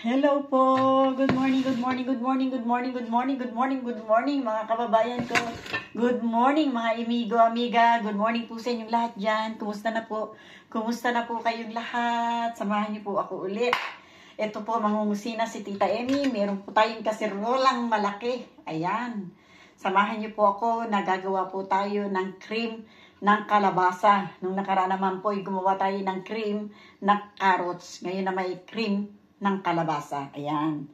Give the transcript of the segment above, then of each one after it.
Hello po. Good morning, good morning, good morning, good morning, good morning, good morning, good morning mga kababayan ko. Good morning mga amigo, amiga. Good morning po sa inyong lahat dyan. Kumusta na po? Kumusta na po kayong lahat? Samahan niyo po ako ulit. Ito po, mangungusina si Tita Emmy. Meron po tayong kasirolang malaki. Ayan. Samahan niyo po ako. Nagagawa po tayo ng cream ng kalabasa. Nung nakaraan naman po, gumawa tayo ng cream ng carrots. Ngayon na may cream ng kalabasa. Ayan.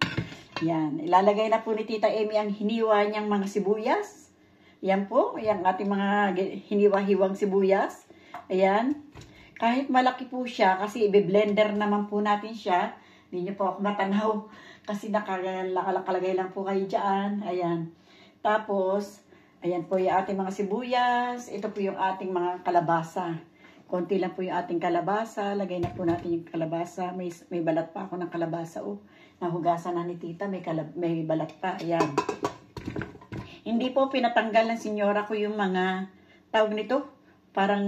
Ayan. Ilalagay na po ni Tita Emmy ang hiniwa niyang mga sibuyas. Ayan po. Ayan ating mga hiniwa-hiwang sibuyas. Ayan. Kahit malaki po siya, kasi i-blender naman po natin siya. Hindi niyo po ako matanaw. Kasi nakalagay lang po kayo dyan. Ayan. Tapos, ayan po yung ating mga sibuyas. Ito po yung ating mga kalabasa. Konti lang po yung ating kalabasa. Lagay na po natin yung kalabasa. May balat pa ako ng kalabasa. Oh, nahugasan na ni Tita. May balat pa. Ayan. Hindi po pinatanggal ng senyora ko yung mga tawag nito. Parang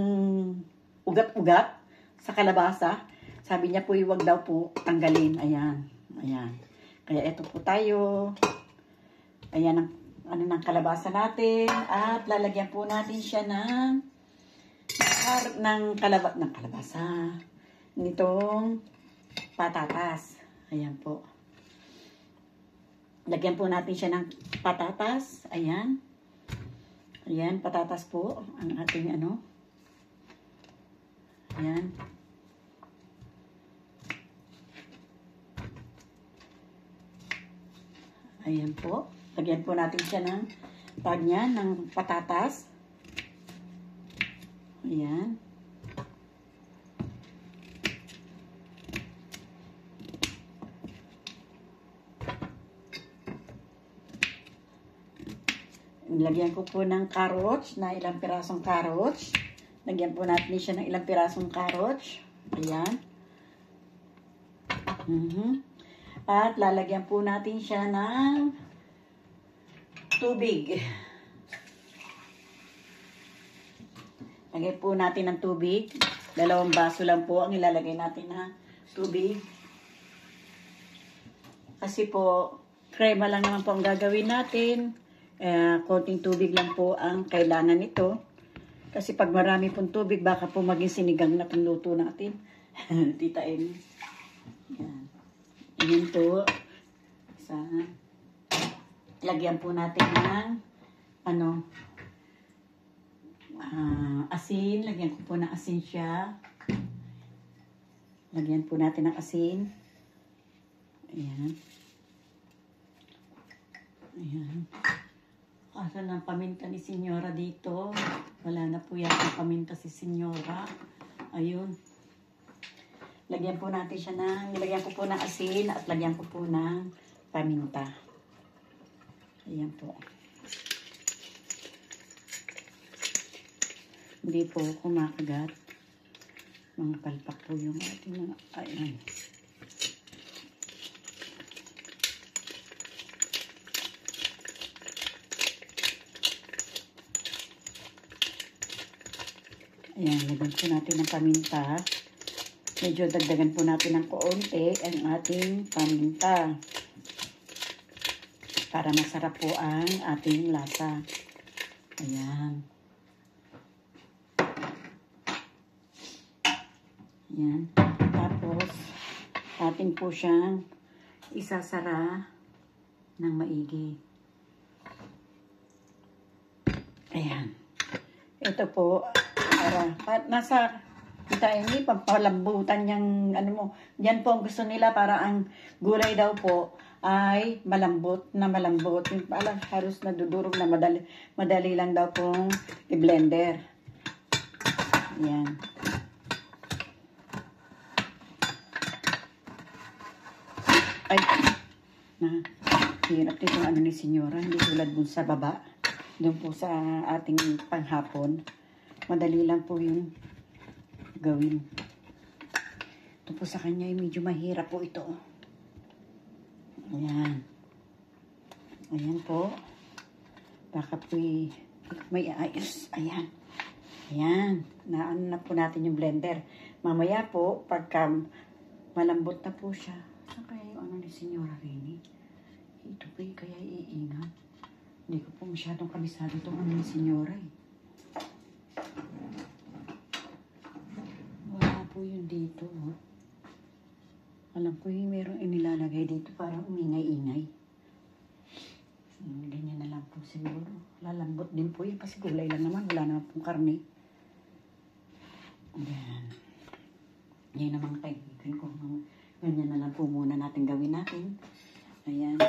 ugat-ugat sa kalabasa. Sabi niya po, huwag daw po tanggalin. Ayan. Ayan. Kaya ito po tayo. Ayan ang ng kalabasa natin. At lalagyan po natin siya ng kalabasa. Nitong patatas. Ayan po. Lagyan po natin siya ng patatas. Ayan. Ayan, patatas po. Ang ating ano. Ayan. Ayan po. Lagyan po natin siya ng ng patatas. Ayan. Lagyan ko po ng carrots, na ilang pirasong carrots. Lagyan po natin siya ng ilang pirasong carrots. Ayan. At lalagyan po natin siya ng tubig. Lagyan po natin ng tubig. 2 baso lang po ang ilalagay natin na tubig. Kasi po, crema lang naman po ang gagawin natin. Konting tubig lang po ang kailangan nito. Kasi pag marami pong tubig, baka po maging sinigang na pangluto natin. Tita Emmy. Yan. Ayan po. Lagyan po natin ng asin. Lagyan ko po ng asin siya. Lagyan po natin ng asin. Ayan. Ayan. Asan ang paminta ni Senyora dito? Wala na po yata paminta si Senyora. Ayun. Lagyan po natin siya nilagyan ko po ng asin at lagyan ko po ng paminta. Ayan po. Hindi po kumakagat. Mga palpak po yung ating mga, ayan. Ayan, lagyan po natin ng paminta. Medyo dagdagan po natin ng kaunti ang ating paminta. Para masarap po ang ating lasa. Ayan. Ayan. Tapos, atin po siyang isasara ng maigi. Ayan. Ito po, nasa Tita Emmy, pampalambutan niyang yan po ang gusto nila, para ang gulay daw po ay malambot. Yung halos nadudurog na madali lang daw pong i-blender. Ayan. Ay, hirap dito ni Senyora, hindi tulad dun sa baba. Doon po sa ating panghapon. Madali lang po yung gawin. Ito po sa kanya ay medyo mahirap po ito. Ayan. Ayan po. Baka po may ayos. Ayan. Ayan. Na po natin yung blender. Mamaya po, pagka malambot na po siya, Saan kaya yung ano ni Senyora Rini? Ito pa kaya iingat. Hindi ko po masyadong kabisado itong ano ni Senyora eh. Wala po yun dito. Oh. Alam ko yung merong inilalagay dito para umingay-ingay. Ganyan na lang po siguro. Lalambot din po yan kasi gulay lang naman. Wala naman pong karne. Yan. Yan naman kaibigan ko. Ganyan na lang po muna natin gawin natin. Ayan.